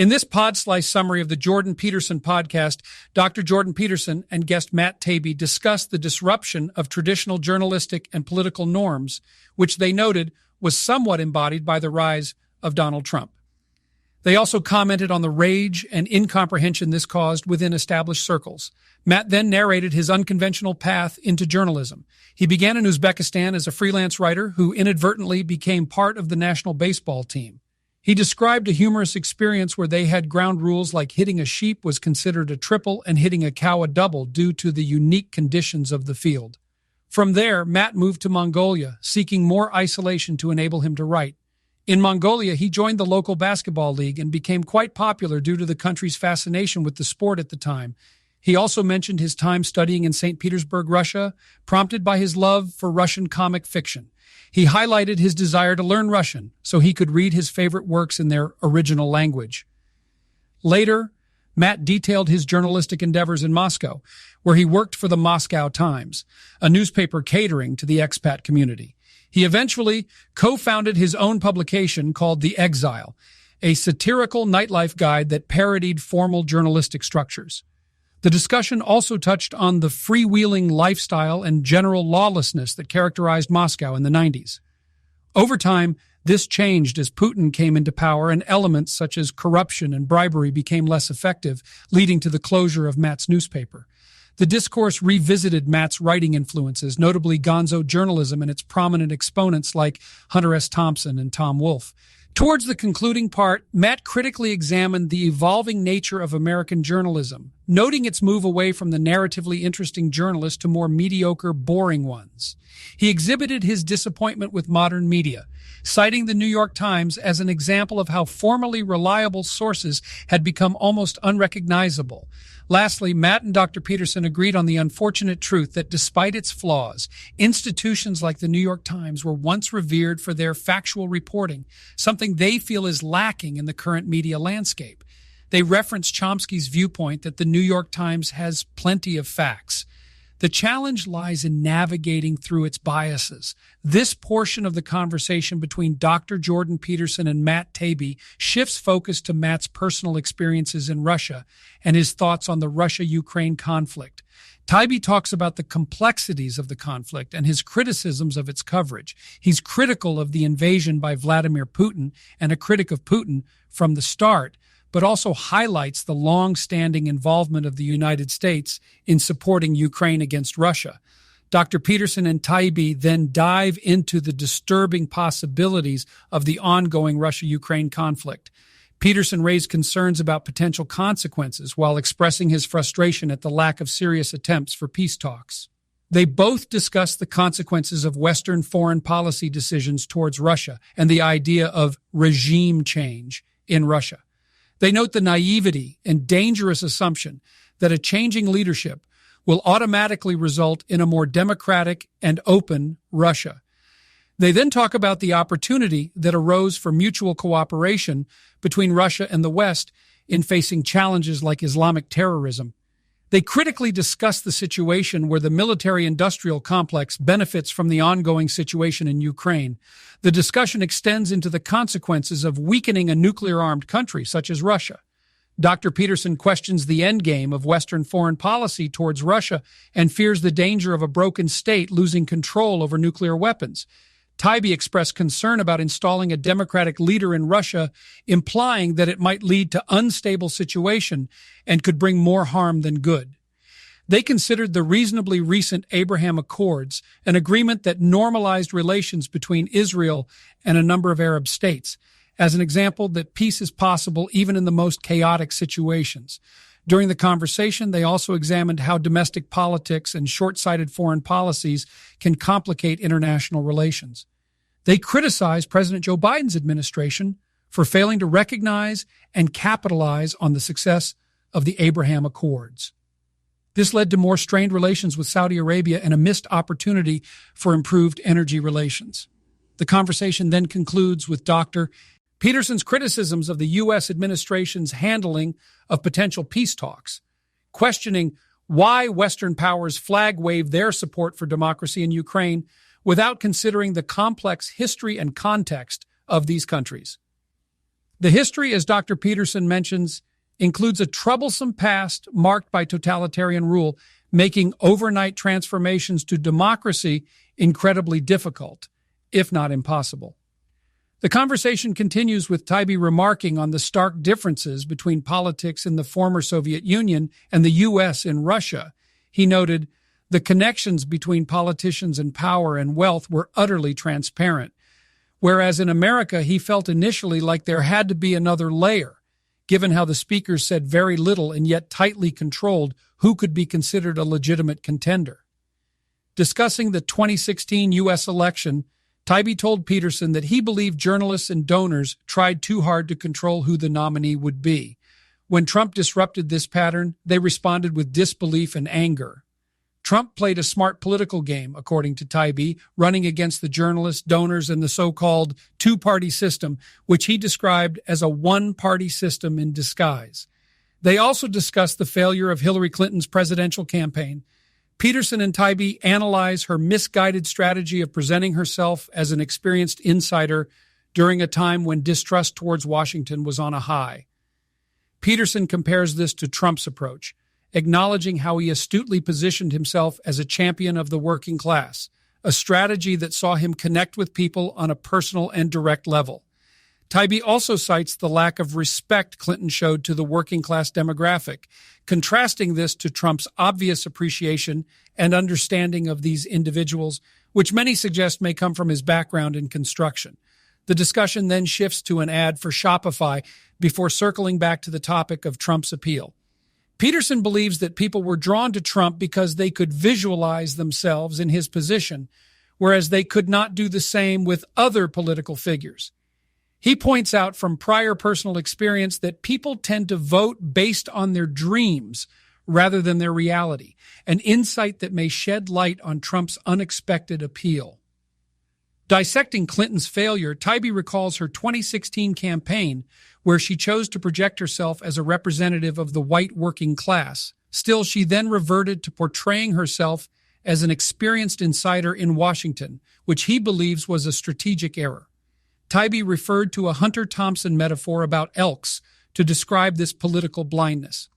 In this pod-slice summary of the Jordan Peterson podcast, Dr. Jordan Peterson and guest Matt Taibbi discussed the disruption of traditional journalistic and political norms, which they noted was somewhat embodied by the rise of Donald Trump. They also commented on the rage and incomprehension this caused within established circles. Matt then narrated his unconventional path into journalism. He began in Uzbekistan as a freelance writer who inadvertently became part of the national baseball team. He described a humorous experience where they had ground rules like hitting a sheep was considered a triple and hitting a cow a double due to the unique conditions of the field. From there, Matt moved to Mongolia, seeking more isolation to enable him to write. In Mongolia, he joined the local basketball league and became quite popular due to the country's fascination with the sport at the time. He also mentioned his time studying in St. Petersburg, Russia, prompted by his love for Russian comic fiction. He highlighted his desire to learn Russian so he could read his favorite works in their original language. Later, Matt detailed his journalistic endeavors in Moscow, where he worked for the Moscow Times, a newspaper catering to the expat community. He eventually co-founded his own publication called The Exile, a satirical nightlife guide that parodied formal journalistic structures. The discussion also touched on the freewheeling lifestyle and general lawlessness that characterized Moscow in the 90s. Over time, this changed as Putin came into power and elements such as corruption and bribery became less effective, leading to the closure of Matt's newspaper. The discourse revisited Matt's writing influences, notably gonzo journalism and its prominent exponents like Hunter S. Thompson and Tom Wolfe. Towards the concluding part, Matt critically examined the evolving nature of American journalism, noting its move away from the narratively interesting journalists to more mediocre, boring ones. He exhibited his disappointment with modern media, citing the New York Times as an example of how formerly reliable sources had become almost unrecognizable. Lastly, Matt and Dr. Peterson agreed on the unfortunate truth that despite its flaws, institutions like the New York Times were once revered for their factual reporting, something they feel is lacking in the current media landscape. They reference Chomsky's viewpoint that the New York Times has plenty of facts. The challenge lies in navigating through its biases. This portion of the conversation between Dr. Jordan Peterson and Matt Taibbi shifts focus to Matt's personal experiences in Russia and his thoughts on the Russia-Ukraine conflict. Taibbi talks about the complexities of the conflict and his criticisms of its coverage. He's critical of the invasion by Vladimir Putin and a critic of Putin from the start, but also highlights the long-standing involvement of the United States in supporting Ukraine against Russia. Dr. Peterson and Taibbi then dive into the disturbing possibilities of the ongoing Russia-Ukraine conflict. Peterson raised concerns about potential consequences while expressing his frustration at the lack of serious attempts for peace talks. They both discuss the consequences of Western foreign policy decisions towards Russia and the idea of regime change in Russia. They note the naivety and dangerous assumption that a changing leadership will automatically result in a more democratic and open Russia. They then talk about the opportunity that arose for mutual cooperation between Russia and the West in facing challenges like Islamic terrorism. They critically discuss the situation where the military-industrial complex benefits from the ongoing situation in Ukraine. The discussion extends into the consequences of weakening a nuclear-armed country such as Russia. Dr. Peterson questions the endgame of Western foreign policy towards Russia and fears the danger of a broken state losing control over nuclear weapons. Taibbi expressed concern about installing a democratic leader in Russia, implying that it might lead to unstable situation and could bring more harm than good. They considered the reasonably recent Abraham Accords, an agreement that normalized relations between Israel and a number of Arab states, as an example that peace is possible even in the most chaotic situations. During the conversation, they also examined how domestic politics and short-sighted foreign policies can complicate international relations. They criticized President Joe Biden's administration for failing to recognize and capitalize on the success of the Abraham Accords. This led to more strained relations with Saudi Arabia and a missed opportunity for improved energy relations. The conversation then concludes with Dr. Peterson's criticisms of the U.S. administration's handling of potential peace talks, questioning why Western powers flag-wave their support for democracy in Ukraine without considering the complex history and context of these countries. The history, as Dr. Peterson mentions, includes a troublesome past marked by totalitarian rule, making overnight transformations to democracy incredibly difficult, if not impossible. The conversation continues with Taibbi remarking on the stark differences between politics in the former Soviet Union and the U.S. in Russia. He noted, the connections between politicians and power and wealth were utterly transparent, whereas in America he felt initially like there had to be another layer, given how the speakers said very little and yet tightly controlled who could be considered a legitimate contender. Discussing the 2016 U.S. election, Taibbi told Peterson that he believed journalists and donors tried too hard to control who the nominee would be. When Trump disrupted this pattern, they responded with disbelief and anger. Trump played a smart political game, according to Taibbi, running against the journalists, donors, and the so-called two-party system, which he described as a one-party system in disguise. They also discussed the failure of Hillary Clinton's presidential campaign. Peterson and Taibbi analyze her misguided strategy of presenting herself as an experienced insider during a time when distrust towards Washington was on a high. Peterson compares this to Trump's approach, acknowledging how he astutely positioned himself as a champion of the working class, a strategy that saw him connect with people on a personal and direct level. Taibbi also cites the lack of respect Clinton showed to the working class demographic, contrasting this to Trump's obvious appreciation and understanding of these individuals, which many suggest may come from his background in construction. The discussion then shifts to an ad for Shopify before circling back to the topic of Trump's appeal. Peterson believes that people were drawn to Trump because they could visualize themselves in his position, whereas they could not do the same with other political figures. He points out from prior personal experience that people tend to vote based on their dreams rather than their reality, an insight that may shed light on Trump's unexpected appeal. Dissecting Clinton's failure, Taibbi recalls her 2016 campaign, where she chose to project herself as a representative of the white working class. Still, she then reverted to portraying herself as an experienced insider in Washington, which he believes was a strategic error. Taibbi referred to a Hunter Thompson metaphor about elks to describe this political blindness.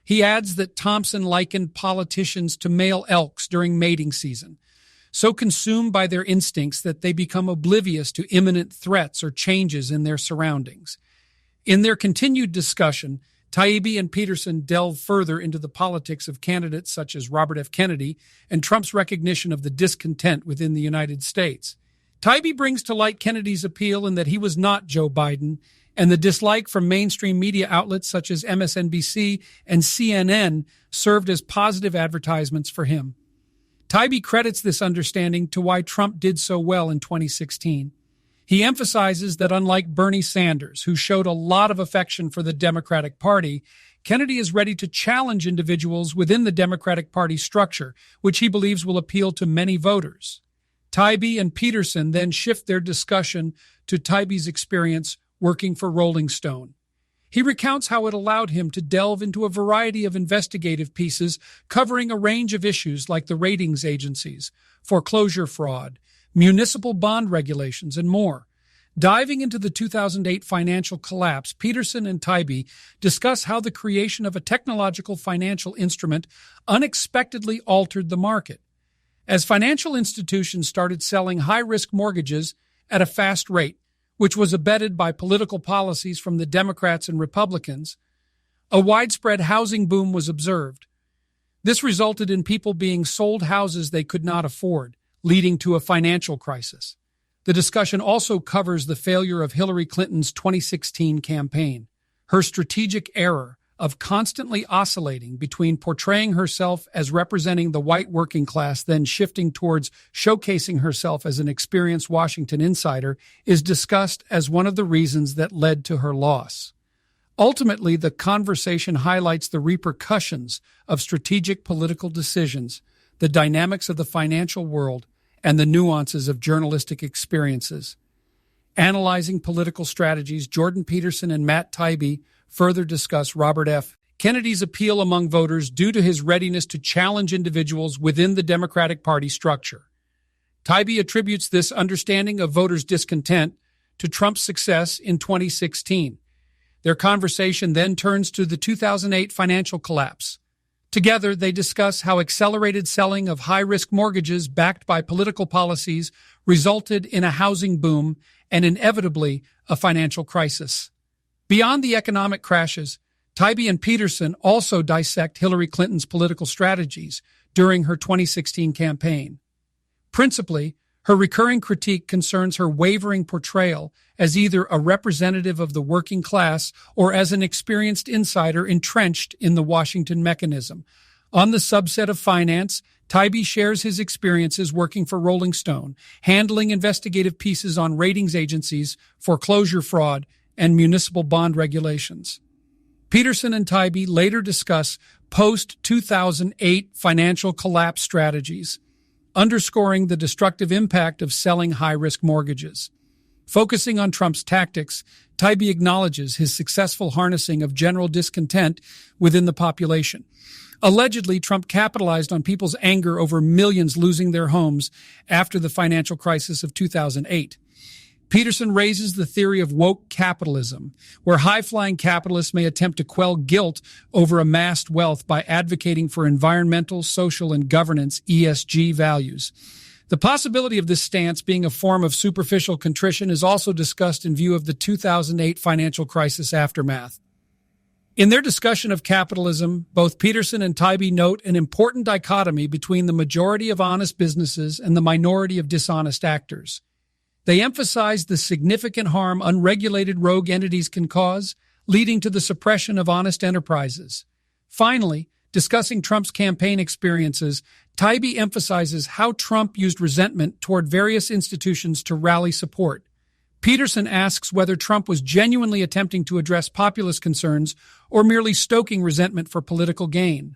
He adds that Thompson likened politicians to male elks during mating season, so consumed by their instincts that they become oblivious to imminent threats or changes in their surroundings. In their continued discussion, Taibbi and Peterson delve further into the politics of candidates such as Robert F. Kennedy and Trump's recognition of the discontent within the United States. Taibbi brings to light Kennedy's appeal in that he was not Joe Biden, and the dislike from mainstream media outlets such as MSNBC and CNN served as positive advertisements for him. Taibbi credits this understanding to why Trump did so well in 2016. He emphasizes that unlike Bernie Sanders, who showed a lot of affection for the Democratic Party, Kennedy is ready to challenge individuals within the Democratic Party structure, which he believes will appeal to many voters. Taibbi and Peterson then shift their discussion to Taibbi's experience working for Rolling Stone. He recounts how it allowed him to delve into a variety of investigative pieces covering a range of issues like the ratings agencies, foreclosure fraud, municipal bond regulations, and more. Diving into the 2008 financial collapse, Peterson and Taibbi discuss how the creation of a technological financial instrument unexpectedly altered the market. As financial institutions started selling high-risk mortgages at a fast rate, which was abetted by political policies from the Democrats and Republicans, a widespread housing boom was observed. This resulted in people being sold houses they could not afford, leading to a financial crisis. The discussion also covers the failure of Hillary Clinton's 2016 campaign, her strategic error of constantly oscillating between portraying herself as representing the white working class, then shifting towards showcasing herself as an experienced Washington insider, is discussed as one of the reasons that led to her loss. Ultimately, the conversation highlights the repercussions of strategic political decisions, the dynamics of the financial world, and the nuances of journalistic experiences. Analyzing political strategies, Jordan Peterson and Matt Taibbi further discuss Robert F. Kennedy's appeal among voters due to his readiness to challenge individuals within the Democratic Party structure. Taibbi attributes this understanding of voters' discontent to Trump's success in 2016. Their conversation then turns to the 2008 financial collapse. Together, they discuss how accelerated selling of high-risk mortgages backed by political policies resulted in a housing boom and inevitably a financial crisis. Beyond the economic crashes, Taibbi and Peterson also dissect Hillary Clinton's political strategies during her 2016 campaign. Principally, her recurring critique concerns her wavering portrayal as either a representative of the working class or as an experienced insider entrenched in the Washington mechanism. On the subset of finance, Taibbi shares his experiences working for Rolling Stone, handling investigative pieces on ratings agencies, foreclosure fraud, and municipal bond regulations. Peterson and Taibbi later discuss post-2008 financial collapse strategies, underscoring the destructive impact of selling high-risk mortgages. Focusing on Trump's tactics, Taibbi acknowledges his successful harnessing of general discontent within the population. Allegedly, Trump capitalized on people's anger over millions losing their homes after the financial crisis of 2008. Peterson raises the theory of woke capitalism, where high-flying capitalists may attempt to quell guilt over amassed wealth by advocating for environmental, social, and governance (ESG) values. The possibility of this stance being a form of superficial contrition is also discussed in view of the 2008 financial crisis aftermath. In their discussion of capitalism, both Peterson and Taibbi note an important dichotomy between the majority of honest businesses and the minority of dishonest actors. They emphasize the significant harm unregulated rogue entities can cause, leading to the suppression of honest enterprises. Finally, discussing Trump's campaign experiences, Taibbi emphasizes how Trump used resentment toward various institutions to rally support. Peterson asks whether Trump was genuinely attempting to address populist concerns or merely stoking resentment for political gain.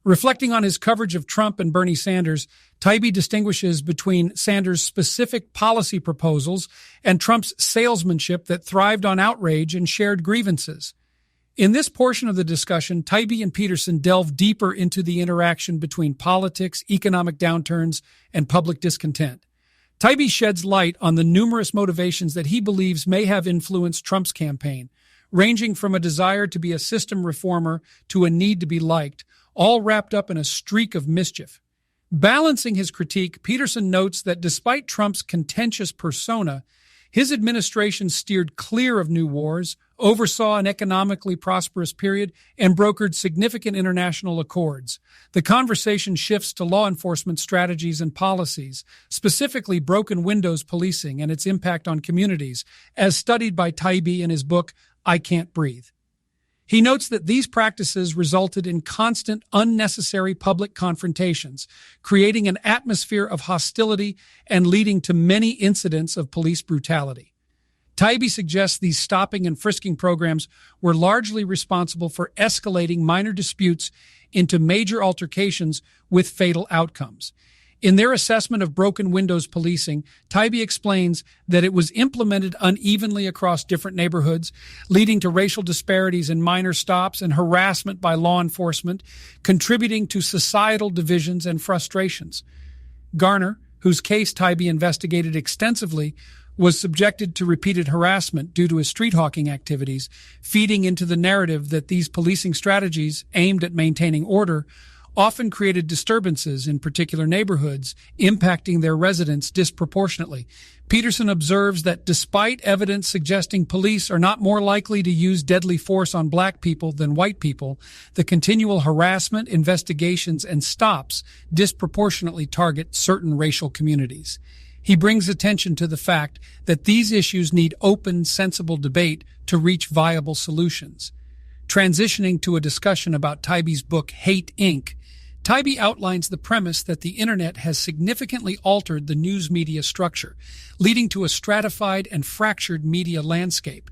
Reflecting on his coverage of Trump and Bernie Sanders, Taibbi distinguishes between Sanders' specific policy proposals and Trump's salesmanship that thrived on outrage and shared grievances. In this portion of the discussion, Taibbi and Peterson delve deeper into the interaction between politics, economic downturns, and public discontent. Taibbi sheds light on the numerous motivations that he believes may have influenced Trump's campaign, ranging from a desire to be a system reformer to a need to be liked, all wrapped up in a streak of mischief. Balancing his critique, Peterson notes that despite Trump's contentious persona, his administration steered clear of new wars, oversaw an economically prosperous period, and brokered significant international accords. The conversation shifts to law enforcement strategies and policies, specifically broken windows policing and its impact on communities, as studied by Taibbi in his book, I Can't Breathe. He notes that these practices resulted in constant, unnecessary public confrontations, creating an atmosphere of hostility and leading to many incidents of police brutality. Taibbi suggests these stopping and frisking programs were largely responsible for escalating minor disputes into major altercations with fatal outcomes. In their assessment of broken windows policing, Taibbi explains that it was implemented unevenly across different neighborhoods, leading to racial disparities in minor stops and harassment by law enforcement, contributing to societal divisions and frustrations. Garner, whose case Taibbi investigated extensively, was subjected to repeated harassment due to his street hawking activities, feeding into the narrative that these policing strategies, aimed at maintaining order, often created disturbances in particular neighborhoods, impacting their residents disproportionately. Peterson observes that despite evidence suggesting police are not more likely to use deadly force on black people than white people, the continual harassment, investigations, and stops disproportionately target certain racial communities. He brings attention to the fact that these issues need open, sensible debate to reach viable solutions. Transitioning to a discussion about Taibbi's book, Hate, Inc., Taibbi outlines the premise that the internet has significantly altered the news media structure, leading to a stratified and fractured media landscape.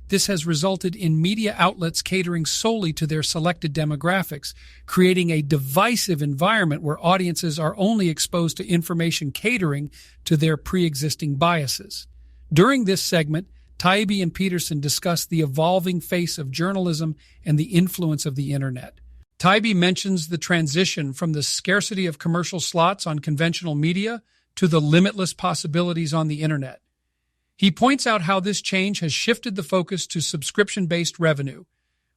This has resulted in media outlets catering solely to their selected demographics, creating a divisive environment where audiences are only exposed to information catering to their pre-existing biases. During this segment, Taibbi and Peterson discuss the evolving face of journalism and the influence of the internet. Taibbi mentions the transition from the scarcity of commercial slots on conventional media to the limitless possibilities on the internet. He points out how this change has shifted the focus to subscription-based revenue,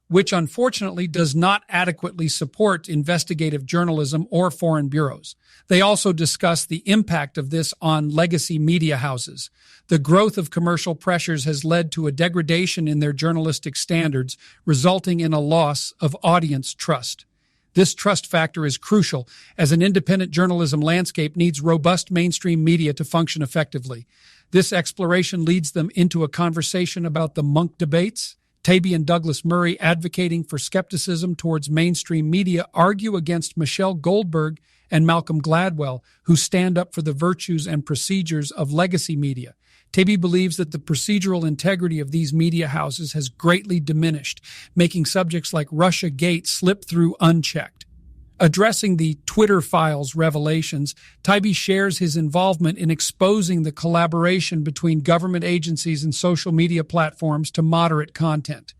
which unfortunately does not adequately support investigative journalism or foreign bureaus. They also discuss the impact of this on legacy media houses. The growth of commercial pressures has led to a degradation in their journalistic standards, resulting in a loss of audience trust. This trust factor is crucial, as an independent journalism landscape needs robust mainstream media to function effectively. This exploration leads them into a conversation about the Munk debates. Taibbi and Douglas Murray, advocating for skepticism towards mainstream media, argue against Michelle Goldberg and Malcolm Gladwell, who stand up for the virtues and procedures of legacy media. Taibbi believes that the procedural integrity of these media houses has greatly diminished, making subjects like Russiagate slip through unchecked. Addressing the Twitter files revelations, Taibbi shares his involvement in exposing the collaboration between government agencies and social media platforms to moderate content.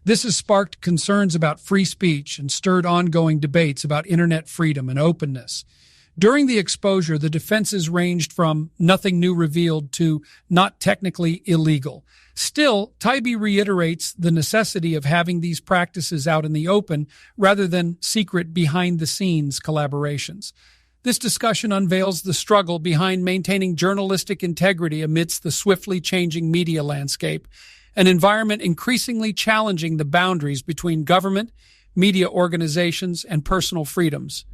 This has sparked concerns about free speech and stirred ongoing debates about internet freedom and openness. During the exposure, the defenses ranged from nothing new revealed to not technically illegal. Still, Taibbi reiterates the necessity of having these practices out in the open rather than secret behind-the-scenes collaborations. This discussion unveils the struggle behind maintaining journalistic integrity amidst the swiftly changing media landscape, an environment increasingly challenging the boundaries between government, media organizations, and personal freedoms.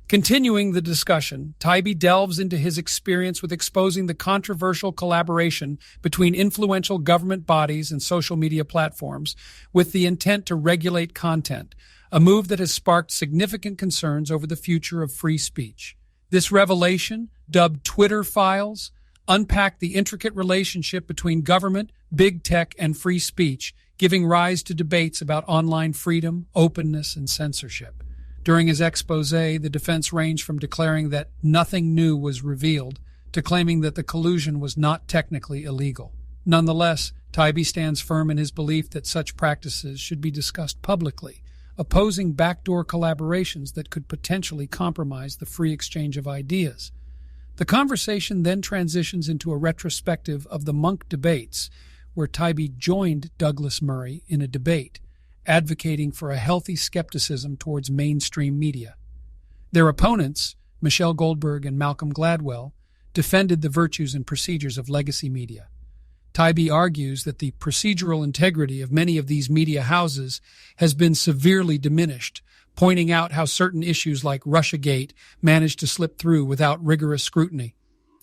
Continuing the discussion, Taibbi delves into his experience with exposing the controversial collaboration between influential government bodies and social media platforms with the intent to regulate content, a move that has sparked significant concerns over the future of free speech. This revelation, dubbed Twitter Files, unpacked the intricate relationship between government, big tech, and free speech, giving rise to debates about online freedom, openness, and censorship. During his expose, the defense ranged from declaring that nothing new was revealed to claiming that the collusion was not technically illegal. Nonetheless, Taibbi stands firm in his belief that such practices should be discussed publicly, opposing backdoor collaborations that could potentially compromise the free exchange of ideas. The conversation then transitions into a retrospective of the Munk debates, where Taibbi joined Douglas Murray in a debate, advocating for a healthy skepticism towards mainstream media. Their opponents, Michelle Goldberg and Malcolm Gladwell, defended the virtues and procedures of legacy media. Taibbi argues that the procedural integrity of many of these media houses has been severely diminished, pointing out how certain issues like Russiagate managed to slip through without rigorous scrutiny.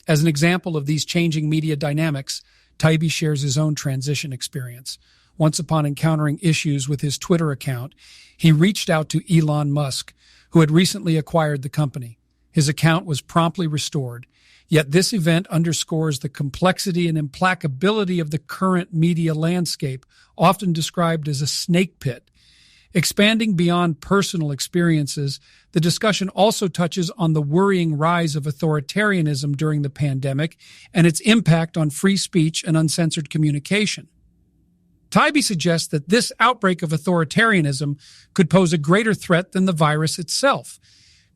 As an example of these changing media dynamics, Taibbi shares his own transition experience. Once upon encountering issues with his Twitter account, he reached out to Elon Musk, who had recently acquired the company. His account was promptly restored, yet this event underscores the complexity and implacability of the current media landscape, often described as a snake pit. Expanding beyond personal experiences, the discussion also touches on the worrying rise of authoritarianism during the pandemic and its impact on free speech and uncensored communication. Taibbi suggests that this outbreak of authoritarianism could pose a greater threat than the virus itself.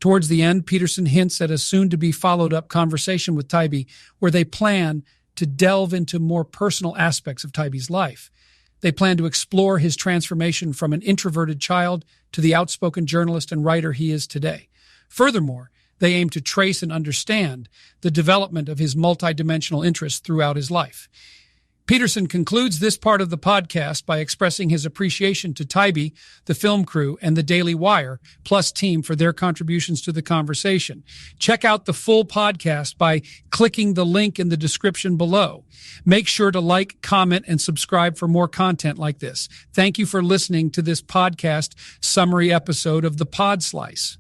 Towards the end, Peterson hints at a soon-to-be-followed-up conversation with Taibbi where they plan to delve into more personal aspects of Taibbi's life. They plan to explore his transformation from an introverted child to the outspoken journalist and writer he is today. Furthermore, they aim to trace and understand the development of his multidimensional interests throughout his life. Peterson concludes this part of the podcast by expressing his appreciation to Taibbi, the film crew, and the Daily Wire Plus team for their contributions to the conversation. Check out the full podcast by clicking the link in the description below. Make sure to like, comment, and subscribe for more content like this. Thank you for listening to this podcast summary episode of The Pod Slice.